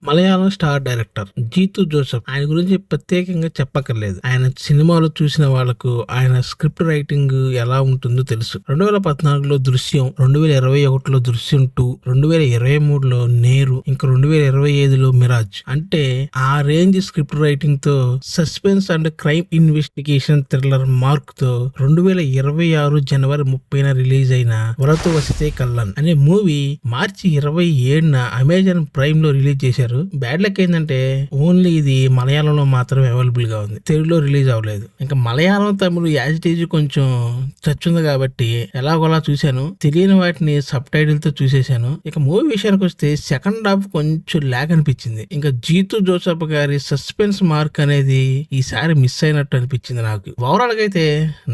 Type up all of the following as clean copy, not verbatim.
Malayalam star director Jitu Joseph. ఆయన గురించి ప్రత్యేకంగా చెప్పక్కర్లేదు. ఆయన సినిమాలు చూసిన వాళ్ళకు ఆయన స్క్రిప్ట్ రైటింగ్ ఎలా ఉంటుందో తెలుసు. 2014లో దృశ్యం, 2021లో దృశ్యం 2, 2023లో నేరు, ఇంకా 2025లో మిరాజ్. అంటే ఆ రేంజ్ స్క్రిప్ట్ రైటింగ్ తో suspense and crime investigation thriller mark తో 2026 జనవరి 30న రిలీజ్ అయిన వరతో వసితే కల్లన్ అనే మూవీ మార్చి 27న అమెజాన్ ప్రైమ్ లో రిలీజ్ చేశారు. బ్యాడ్ లక్ ఏంటంటే ఓన్లీ ఇది మలయాళంలో మాత్రమే అవైలబుల్ గా ఉంది, తెలుగులో రిలీజ్ అవ్వలేదు. ఇంకా మలయాళం, తమిళ యాజ్ ఇట్ ఈజ్ కొంచెం టచ్ ఉంది కాబట్టి ఎలాగోలా చూశాను. తెలియని వాటిని సబ్ టైటిల్ తో చూసేశాను. ఇక మూవీ విషయానికి వస్తే సెకండ్ హాఫ్ కొంచెం ల్యాగ్ అనిపించింది. ఇంకా జీతు జోసెఫ్ గారి సస్పెన్స్ మార్క్ అనేది ఈసారి మిస్ అయినట్టు అనిపించింది నాకు. ఓవరాల్ గా అయితే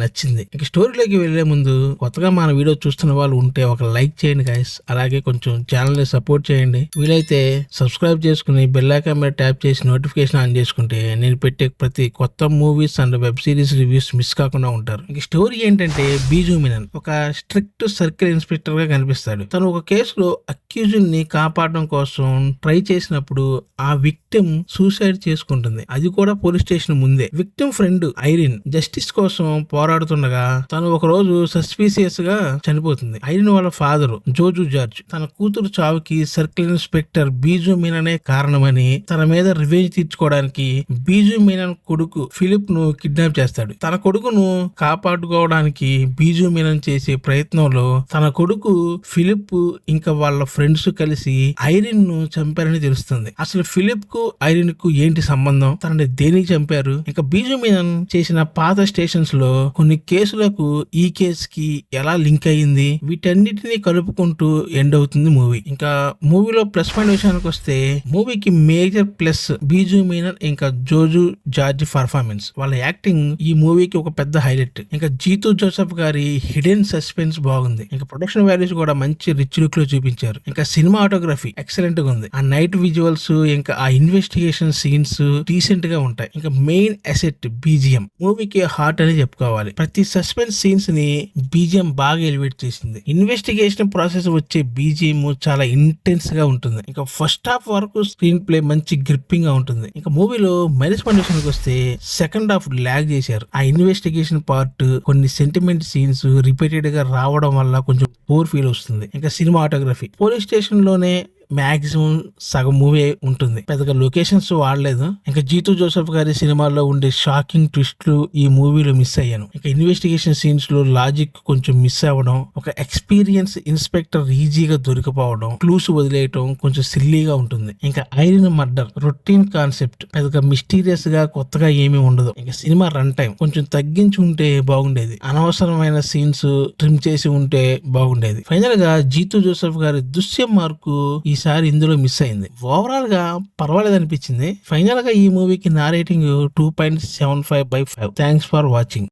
నచ్చింది. ఇక స్టోరీలోకి వెళ్లే ముందు కొత్తగా మన వీడియో చూస్తున్న వాళ్ళు ఉంటే ఒక లైక్ చేయండి గైస్. అలాగే కొంచెం ఛానల్ ని సపోర్ట్ చేయండి. వీలైతే సబ్స్క్రైబ్ చేసుకుని బెల్ ఐకాన్ మీద ట్యాప్ చేసి నోటిఫికేషన్ ఆన్ చేసుకుంటే నేను పెట్టే ప్రతి కొత్త movies and web series reviews miss కాకుండా ఉంటారు. ఇక స్టోరీ ఏంటంటే బీజు మీనన్ ఒక స్ట్రిక్ట్ సర్కిల్ ఇన్స్పెక్టర్ గా కనిపిస్తాడు. తను ఒక కేసులో అక్యూజ్డ్ ని కాపాడడం కోసం ట్రై చేసినప్పుడు ఆ విక్టిమ్ సూసైడ్ చేసుకుంటుంది. అది కూడా పోలీస్ స్టేషన్ ముందే. విక్టిమ్ ఫ్రెండ్ ఐరిన్ జస్టిస్ కోసం పోరాడుతుండగా తను ఒక రోజు సస్పీసియస్ గా చనిపోతుంది. ఐరిన్ వాళ్ళ ఫాదర్ జోజు జార్జ్ తన కూతురు చావుకి సర్కిల్ ఇన్స్పెక్టర్ బీజు మీననే కారణమని తన మీద రివెంజ్ తీర్చుకోవడానికి బీజు మీనన్ కొడుకు ఫిలిప్ ను కిడ్నాప్ చేస్తాడు. తన కొడుకును కాపాడుకోవడానికి బీజు మీనన్ చేసే ప్రయత్నంలో తన కొడుకు ఫిలిప్ ఇంకా వాళ్ళ ఫ్రెండ్స్ కలిసి ఐరిన్ ను చంపారని తెలుస్తుంది. అసలు ఫిలిప్ కు ఐరిన్ కు ఏంటి సంబంధం, తనని దేనికి చంపారు? ఇంకా బీజు మీనన్ చేసిన పాత స్టేషన్స్ లో కొన్ని కేసులకు ఈ కేసుకి ఎలా లింక్ అయ్యింది, వీటన్నిటిని కలుపుకుంటూ ఎండ్ అవుతుంది మూవీ. ఇంకా మూవీలో ప్లస్ పాయింట్ విషయానికి వస్తే మూవీకి మేజర్ ప్లస్ బీజు మీనన్ ఇంకా జోజు జార్జ్ పర్ఫార్మెన్స్. వాళ్ళ యాక్టింగ్ ఈ మూవీకి ఒక పెద్ద హైలైట్. ఇంకా జీతు జోసెఫ్ గారి హిడెన్ సస్పెన్స్ బాగుంది. ఇంకా ప్రొడక్షన్ వాల్యూస్ కూడా మంచి రిచ్ లుక్ లో చూపించారు. ఇంకా సినిమాటోగ్రఫీ ఎక్సలెంట్ గా ఉంది. ఆ నైట్ విజువల్స్ ఇంకా ఆ ఇన్వెస్టిగేషన్ సీన్స్ డీసెంట్ గా ఉంటాయి. ఇంకా మెయిన్ అసెట్ బీజిఎం మూవీకి హార్ట్ అని చెప్పుకోవాలి. ప్రతి సస్పెన్స్ సీన్స్ ని బీజిఎం బాగా ఎలివేట్ చేసింది. ఇన్వెస్టిగేషన్ ప్రాసెస్ వచ్చే బీజిఎం చాలా ఇంటెన్స్ గా ఉంటుంది. ఇంకా ఫస్ట్ హాఫ్ వరకు స్క్రీన్ ప్లే మంచి గ్రిప్పింగ్ గా ఉంటుంది. ఇంకా మూవీలో మైనస్ పాయింట్ విషయానికి వస్తే సెకండ్ హాఫ్ ల్యాగ్ చేశారు. ఆ ఇన్వెస్టిగేషన్ పార్ట్ కొన్ని సెంటిమెంట్ సీన్స్ రిపీటెడ్ గా రావడం వల్ల కొంచెం పోర్ ఫీల్ వస్తుంది. ఇంకా సినిమాటోగ్రఫీ పోలీస్ స్టేషన్ లోనే మాక్సిమం సగం మూవీ ఉంటుంది. పెద్దగా లొకేషన్స్ వాడలేదు. ఇంకా జీతు జోసెఫ్ గారి సినిమాల్లో ఉండే షాకింగ్ ట్విస్ట్లు ఈ మూవీలో మిస్ అయ్యాను. ఇంకా ఇన్వెస్టిగేషన్ సీన్స్ లో లాజిక్ కొంచెం మిస్ అవ్వడం, ఒక ఎక్స్పీరియన్స్ ఇన్స్పెక్టర్ ఈజీగా దొరికిపోవడం, క్లూస్ వదిలేయటం కొంచెం సిల్లీగా ఉంటుంది. ఇంకా ఐరిన్ మర్డర్ రొటీన్ కాన్సెప్ట్, పెద్దగా మిస్టీరియస్ గా కొత్తగా ఏమీ ఉండదు. ఇంకా సినిమా రన్ టైం కొంచెం తగ్గించి ఉంటే బాగుండేది. అనవసరమైన సీన్స్ ట్రిమ్ చేసి ఉంటే బాగుండేది. ఫైనల్ గా జీతు జోసెఫ్ గారి దృశ్యం మార్కు ఈసారి ఇందులో మిస్ అయింది. ఓవరాల్ గా పర్వాలేదు అనిపించింది. ఫైనల్ గా ఈ మూవీకి నా రేటింగ్ 2.75/5. Thanks for watching.